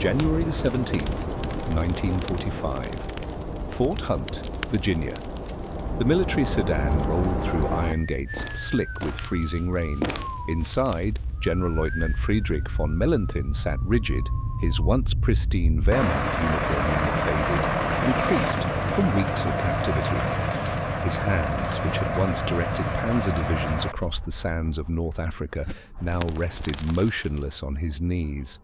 January the 17th, 1945. Fort Hunt, Virginia. The military sedan rolled through iron gates, slick with freezing rain. Inside, General Lieutenant Friedrich von Mellenthin sat rigid, his once pristine Wehrmacht uniform now faded and creased from weeks of captivity. His hands, which had once directed panzer divisions across the sands of North Africa, now rested motionless on his knees.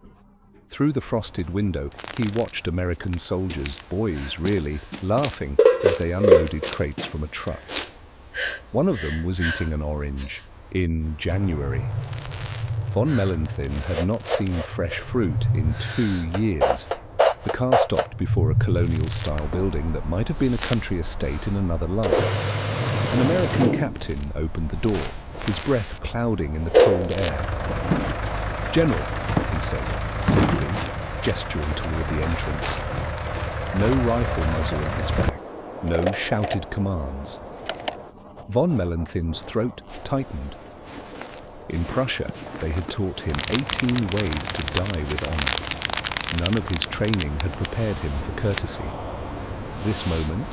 Through the frosted window, he watched American soldiers, boys really, laughing as they unloaded crates from a truck. One of them was eating an orange in January. Von Mellenthin had not seen fresh fruit in 2 years. The car stopped before a colonial-style building that might have been a country estate in another life. An American captain opened the door, his breath clouding in the cold air. "General," he said, simply, gesturing toward the entrance. No rifle muzzle at his back, no shouted commands. Von Mellenthin's throat tightened. In Prussia, they had taught him 18 ways to die with honor. None of his training had prepared him for courtesy. This moment,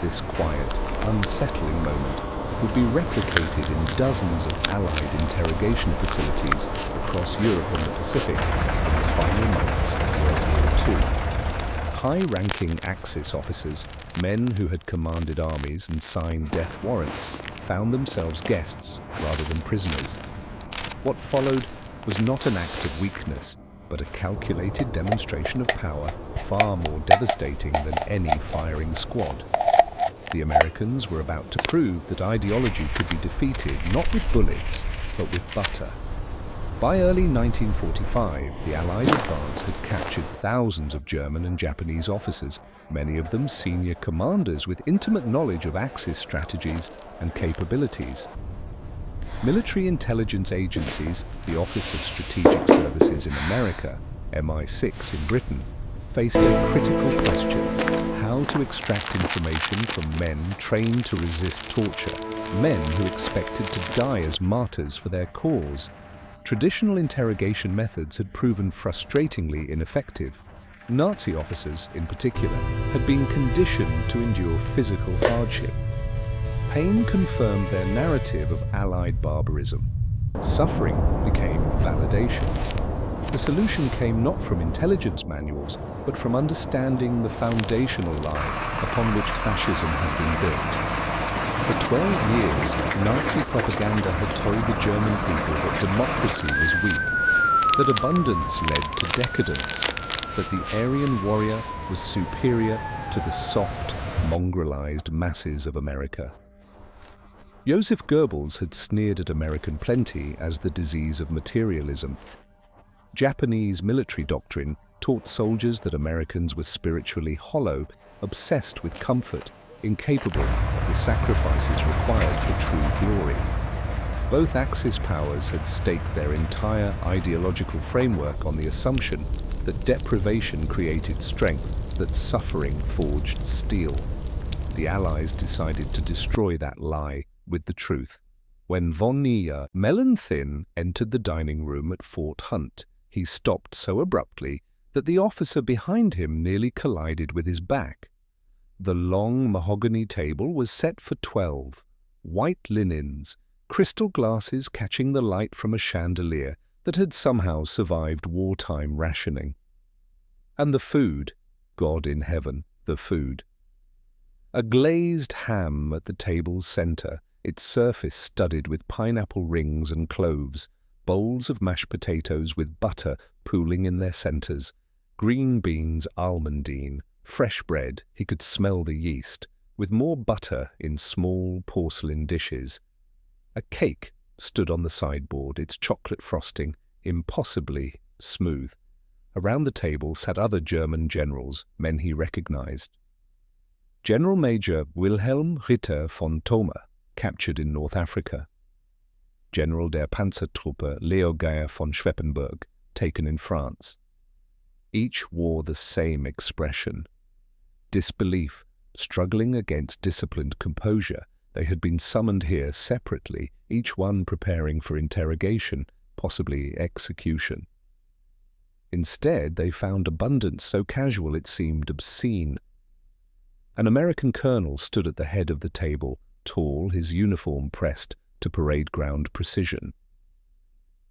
this quiet, unsettling moment, would be replicated in dozens of Allied interrogation facilities across Europe and the Pacific in the final months of World War II. High-ranking Axis officers, men who had commanded armies and signed death warrants, found themselves guests rather than prisoners. What followed was not an act of weakness, but a calculated demonstration of power far more devastating than any firing squad. The Americans were about to prove that ideology could be defeated not with bullets, but with butter. By early 1945, the Allied advance had captured thousands of German and Japanese officers, many of them senior commanders with intimate knowledge of Axis strategies and capabilities. Military intelligence agencies, the Office of Strategic Services in America, MI6 in Britain, faced a critical question: how to extract information from men trained to resist torture, men who expected to die as martyrs for their cause. Traditional interrogation methods had proven frustratingly ineffective. Nazi officers, in particular, had been conditioned to endure physical hardship. Pain confirmed their narrative of Allied barbarism. Suffering became validation. The solution came not from intelligence manuals, but from understanding the foundational lie upon which fascism had been built. For 12 years, Nazi propaganda had told the German people that democracy was weak, that abundance led to decadence, that the Aryan warrior was superior to the soft, mongrelized masses of America. Joseph Goebbels had sneered at American plenty as the disease of materialism. Japanese military doctrine taught soldiers that Americans were spiritually hollow, obsessed with comfort, incapable of the sacrifices required for true glory. Both Axis powers had staked their entire ideological framework on the assumption that deprivation created strength, that suffering forged steel. The Allies decided to destroy that lie with the truth. When von Mellenthin entered the dining room at Fort Hunt, he stopped so abruptly that the officer behind him nearly collided with his back. The long mahogany table was set for 12, white linens, crystal glasses catching the light from a chandelier that had somehow survived wartime rationing. And the food, God in heaven, the food. A glazed ham at the table's center, its surface studded with pineapple rings and cloves, bowls of mashed potatoes with butter pooling in their centers, green beans almondine, fresh bread, he could smell the yeast, with more butter in small porcelain dishes. A cake stood on the sideboard, its chocolate frosting impossibly smooth. Around the table sat other German generals, men he recognized. General Major Wilhelm Ritter von Thoma, captured in North Africa. General der Panzertruppe Leo Geyer von Schweppenberg, taken in France. Each wore the same expression. Disbelief, struggling against disciplined composure. They had been summoned here separately, each one preparing for interrogation, possibly execution. Instead, they found abundance so casual it seemed obscene. An American colonel stood at the head of the table, tall, his uniform pressed to parade ground precision.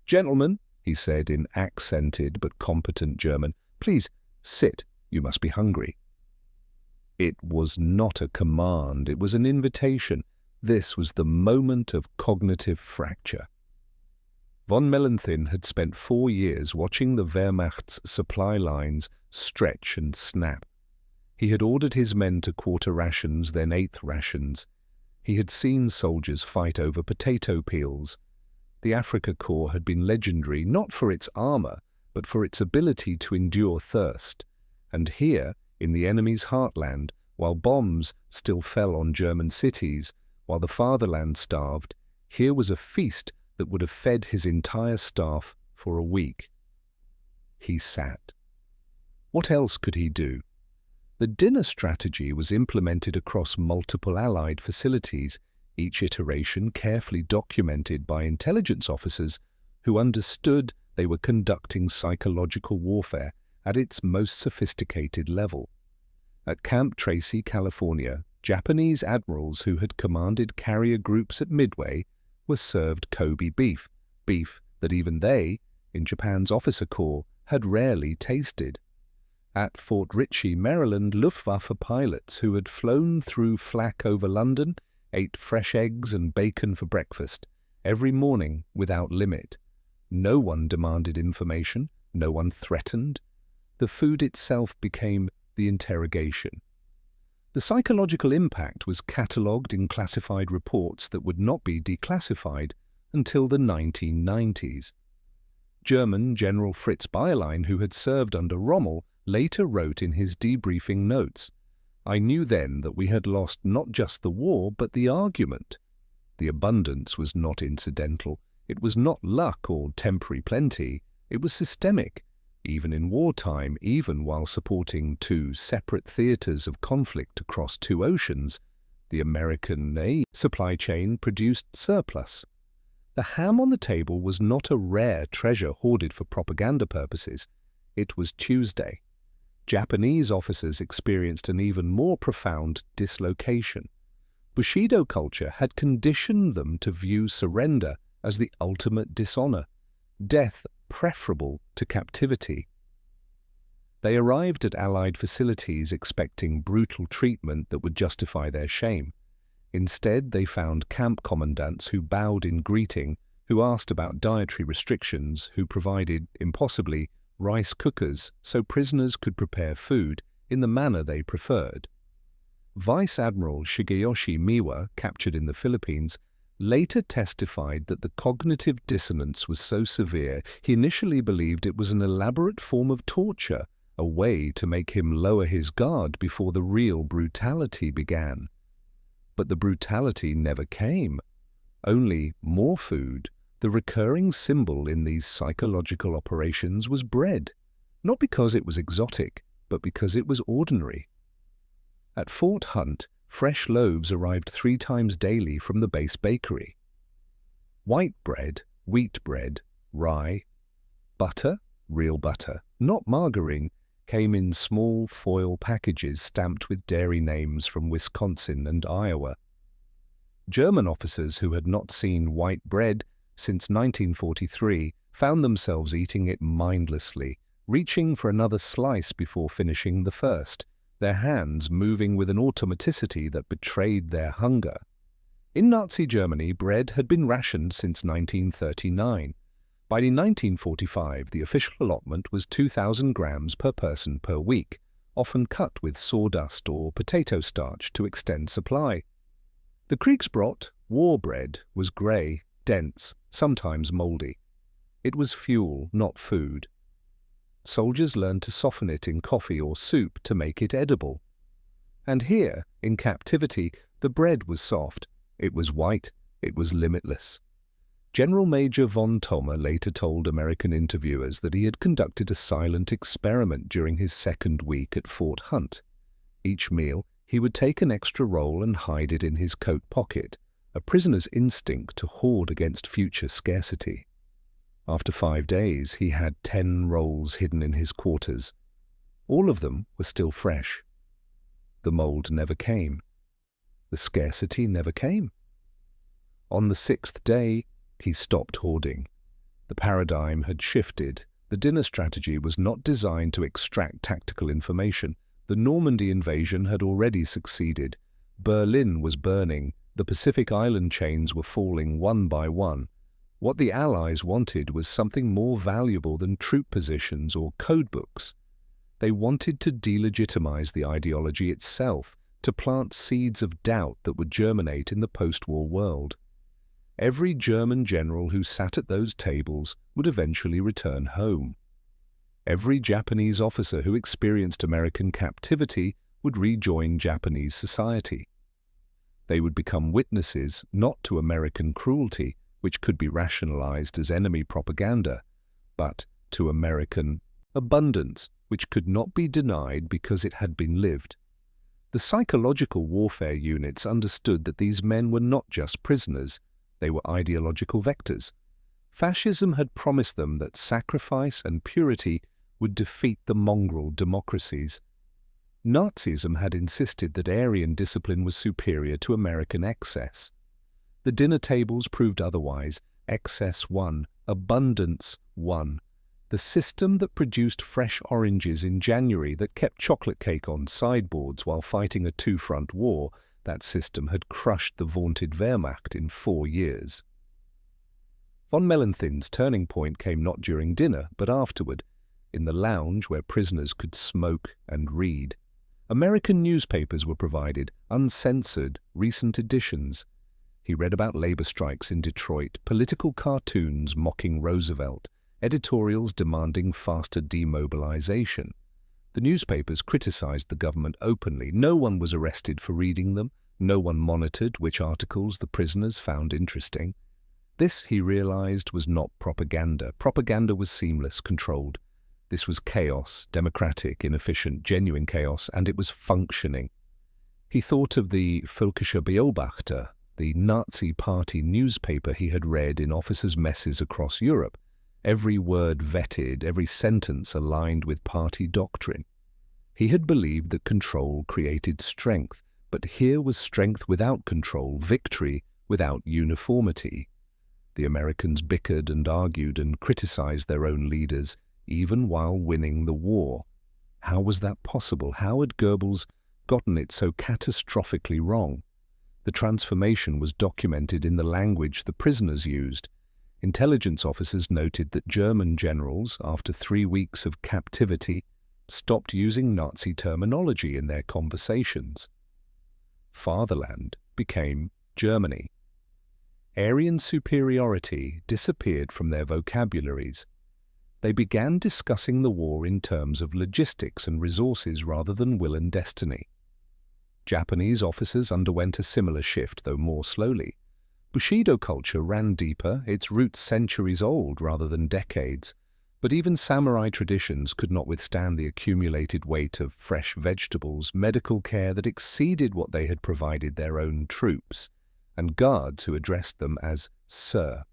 "Gentlemen," he said in accented but competent German, "please sit, you must be hungry." It was not a command, it was an invitation. This was the moment of cognitive fracture. Von Mellenthin had spent 4 years watching the Wehrmacht's supply lines stretch and snap. He had ordered his men to quarter rations, then eighth rations. He had seen soldiers fight over potato peels. The Afrika Korps had been legendary not for its armor, but for its ability to endure thirst. And here, in the enemy's heartland, while bombs still fell on German cities, while the fatherland starved, here was a feast that would have fed his entire staff for a week. He sat. What else could he do? The dinner strategy was implemented across multiple Allied facilities, each iteration carefully documented by intelligence officers who understood they were conducting psychological warfare at its most sophisticated level. At Camp Tracy, California, Japanese admirals who had commanded carrier groups at Midway were served Kobe beef, beef that even they, in Japan's officer corps, had rarely tasted. At Fort Ritchie, Maryland, Luftwaffe pilots who had flown through flak over London ate fresh eggs and bacon for breakfast, every morning without limit. No one demanded information, no one threatened. The food itself became the interrogation. The psychological impact was catalogued in classified reports that would not be declassified until the 1990s. German General Fritz Bayerlein, who had served under Rommel, later wrote in his debriefing notes, "I knew then that we had lost not just the war, but the argument. The abundance was not incidental. It was not luck or temporary plenty. It was systemic. Even in wartime, even while supporting 2 separate theaters of conflict across 2 oceans, the American aid supply chain produced surplus. The ham on the table was not a rare treasure hoarded for propaganda purposes. It was Tuesday. Japanese officers experienced an even more profound dislocation. Bushido culture had conditioned them to view surrender as the ultimate dishonor, death preferable to captivity. They arrived at Allied facilities expecting brutal treatment that would justify their shame. Instead, they found camp commandants who bowed in greeting, who asked about dietary restrictions, who provided, impossibly, rice cookers so prisoners could prepare food in the manner they preferred. Vice Admiral Shigeyoshi Miwa, captured in the Philippines, later testified that the cognitive dissonance was so severe he initially believed it was an elaborate form of torture, a way to make him lower his guard before the real brutality began. But the brutality never came. Only more food. The recurring symbol in these psychological operations was bread, not because it was exotic, but because it was ordinary. At Fort Hunt, fresh loaves arrived 3 times daily from the base bakery. White bread, wheat bread, rye, butter, real butter, not margarine, came in small foil packages stamped with dairy names from Wisconsin and Iowa. German officers who had not seen white bread since 1943 found themselves eating it mindlessly, reaching for another slice before finishing the first, their hands moving with an automaticity that betrayed their hunger. In Nazi Germany, bread had been rationed since 1939. By 1945, the official allotment was 2,000 grams per person per week, often cut with sawdust or potato starch to extend supply. The Kriegsbrot, war bread, was grey, dense, sometimes mouldy. It was fuel, not food. Soldiers learned to soften it in coffee or soup to make it edible. And here, in captivity, the bread was soft, it was white, it was limitless. General Major von Thoma later told American interviewers that he had conducted a silent experiment during his 2nd week at Fort Hunt. Each meal, he would take an extra roll and hide it in his coat pocket, a prisoner's instinct to hoard against future scarcity. After 5 days, he had 10 rolls hidden in his quarters. All of them were still fresh. The mold never came. The scarcity never came. On the 6th day, he stopped hoarding. The paradigm had shifted. The dinner strategy was not designed to extract tactical information. The Normandy invasion had already succeeded. Berlin was burning. The Pacific Island chains were falling one by one. What the Allies wanted was something more valuable than troop positions or codebooks. They wanted to delegitimize the ideology itself, to plant seeds of doubt that would germinate in the post-war world. Every German general who sat at those tables would eventually return home. Every Japanese officer who experienced American captivity would rejoin Japanese society. They would become witnesses not to American cruelty, which could be rationalized as enemy propaganda, but to American abundance, which could not be denied because it had been lived. The psychological warfare units understood that these men were not just prisoners, they were ideological vectors. Fascism had promised them that sacrifice and purity would defeat the mongrel democracies. Nazism had insisted that Aryan discipline was superior to American excess. The dinner tables proved otherwise. Excess won, abundance won. The system that produced fresh oranges in January, that kept chocolate cake on sideboards while fighting a two-front war, that system had crushed the vaunted Wehrmacht in 4 years. Von Mellenthin's turning point came not during dinner, but afterward, in the lounge where prisoners could smoke and read. American newspapers were provided, uncensored, recent editions. He read about labor strikes in Detroit, political cartoons mocking Roosevelt, editorials demanding faster demobilization. The newspapers criticized the government openly. No one was arrested for reading them. No one monitored which articles the prisoners found interesting. This, he realized, was not propaganda. Propaganda was seamless, controlled. This was chaos, democratic, inefficient, genuine chaos, and it was functioning. He thought of the Völkischer Beobachter, the Nazi party newspaper he had read in officers' messes across Europe. Every word vetted, every sentence aligned with party doctrine. He had believed that control created strength, but here was strength without control, victory without uniformity. The Americans bickered and argued and criticized their own leaders, even while winning the war. How was that possible? How had Goebbels gotten it so catastrophically wrong? The transformation was documented in the language the prisoners used. Intelligence officers noted that German generals, after 3 weeks of captivity, stopped using Nazi terminology in their conversations. Fatherland became Germany. Aryan superiority disappeared from their vocabularies. They began discussing the war in terms of logistics and resources rather than will and destiny. Japanese officers underwent a similar shift, though more slowly. Bushido culture ran deeper, its roots centuries old rather than decades, but even samurai traditions could not withstand the accumulated weight of fresh vegetables, medical care that exceeded what they had provided their own troops, and guards who addressed them as Sir.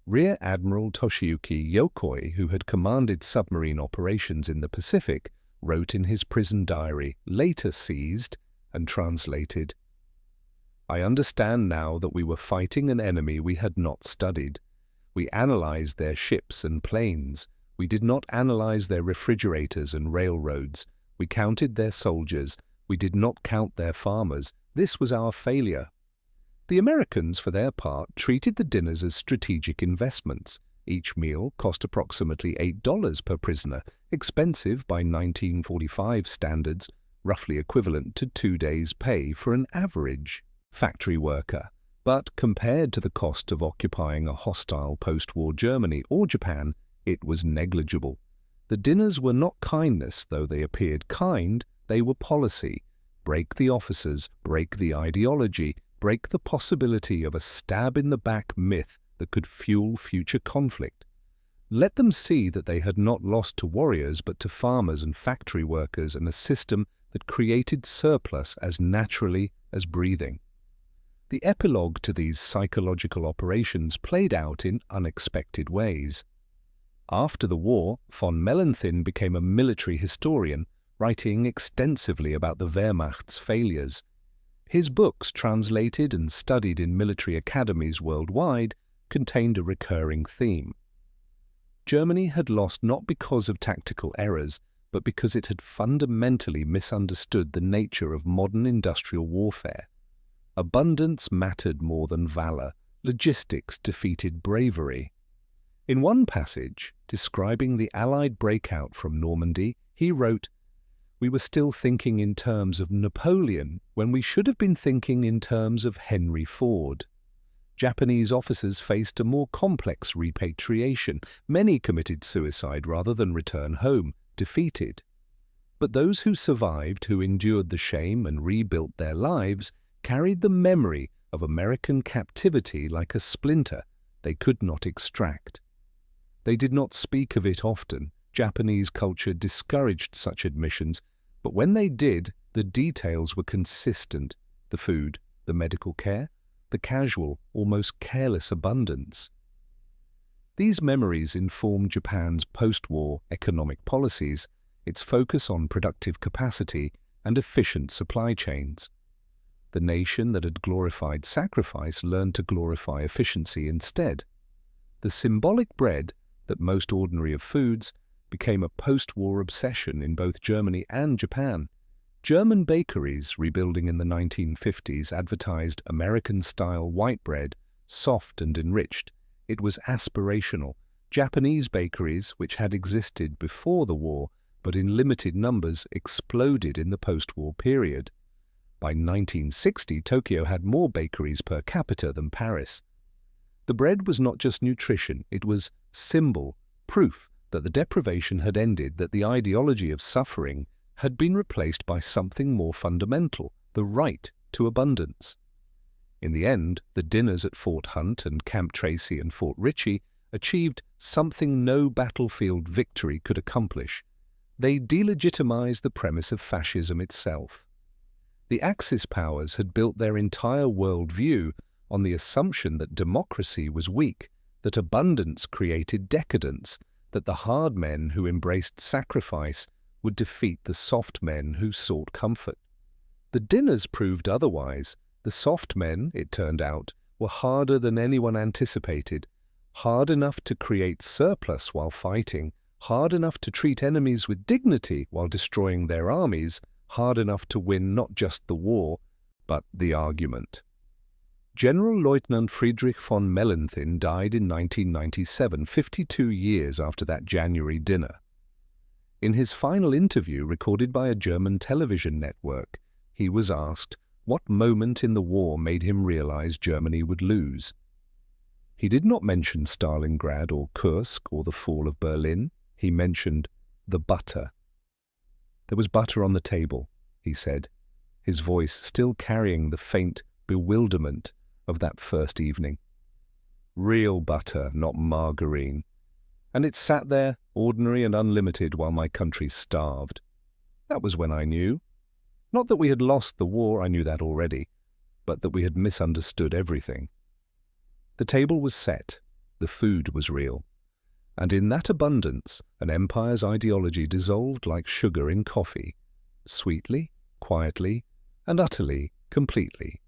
Rear Admiral Toshiyuki Yokoi, who had commanded submarine operations in the Pacific, wrote in his prison diary, later seized and translated, "I understand now that we were fighting an enemy we had not studied. We analyzed their ships and planes. We did not analyze their refrigerators and railroads. We counted their soldiers. We did not count their farmers. This was our failure." The Americans, for their part, treated the dinners as strategic investments. Each meal cost approximately $8 per prisoner, expensive by 1945 standards, roughly equivalent to 2 days' pay for an average factory worker. But compared to the cost of occupying a hostile post-war Germany or Japan, it was negligible. The dinners were not kindness, though they appeared kind, they were policy. Break the officers, break the ideology, break the possibility of a stab-in-the-back myth that could fuel future conflict. Let them see that they had not lost to warriors but to farmers and factory workers, and a system that created surplus as naturally as breathing. The epilogue to these psychological operations played out in unexpected ways. After the war, von Mellenthin became a military historian, writing extensively about the Wehrmacht's failures. His books, translated and studied in military academies worldwide, contained a recurring theme. Germany had lost not because of tactical errors, but because it had fundamentally misunderstood the nature of modern industrial warfare. Abundance mattered more than valor. Logistics defeated bravery. In one passage, describing the Allied breakout from Normandy, he wrote, "We were still thinking in terms of Napoleon when we should have been thinking in terms of Henry Ford." Japanese officers faced a more complex repatriation. Many committed suicide rather than return home, defeated. But those who survived, who endured the shame and rebuilt their lives, carried the memory of American captivity like a splinter they could not extract. They did not speak of it often. Japanese culture discouraged such admissions, but when they did, the details were consistent: the food, the medical care, the casual, almost careless abundance. These memories informed Japan's post-war economic policies, its focus on productive capacity and efficient supply chains. The nation that had glorified sacrifice learned to glorify efficiency instead. The symbolic bread, that most ordinary of foods, became a post-war obsession in both Germany and Japan. German bakeries, rebuilding in the 1950s, advertised American-style white bread, soft and enriched. It was aspirational. Japanese bakeries, which had existed before the war, but in limited numbers, exploded in the post-war period. By 1960, Tokyo had more bakeries per capita than Paris. The bread was not just nutrition, it was symbol, proof that the deprivation had ended, that the ideology of suffering had been replaced by something more fundamental, the right to abundance. In the end, the dinners at Fort Hunt and Camp Tracy and Fort Ritchie achieved something no battlefield victory could accomplish. They delegitimized the premise of fascism itself. The Axis powers had built their entire worldview on the assumption that democracy was weak, that abundance created decadence, that the hard men who embraced sacrifice would defeat the soft men who sought comfort. The dinners proved otherwise. The soft men, it turned out, were harder than anyone anticipated, hard enough to create surplus while fighting, hard enough to treat enemies with dignity while destroying their armies, hard enough to win not just the war, but the argument. General-Leutnant Friedrich von Mellenthin died in 1997, 52 years after that January dinner. In his final interview, recorded by a German television network, he was asked what moment in the war made him realize Germany would lose. He did not mention Stalingrad or Kursk or the fall of Berlin. He mentioned the butter. "There was butter on the table," he said, his voice still carrying the faint bewilderment of that first evening. "Real butter, not margarine. And it sat there, ordinary and unlimited, while my country starved. That was when I knew. Not that we had lost the war, I knew that already, but that we had misunderstood everything. The table was set, the food was real, and in that abundance an empire's ideology dissolved like sugar in coffee, sweetly, quietly, and utterly, completely.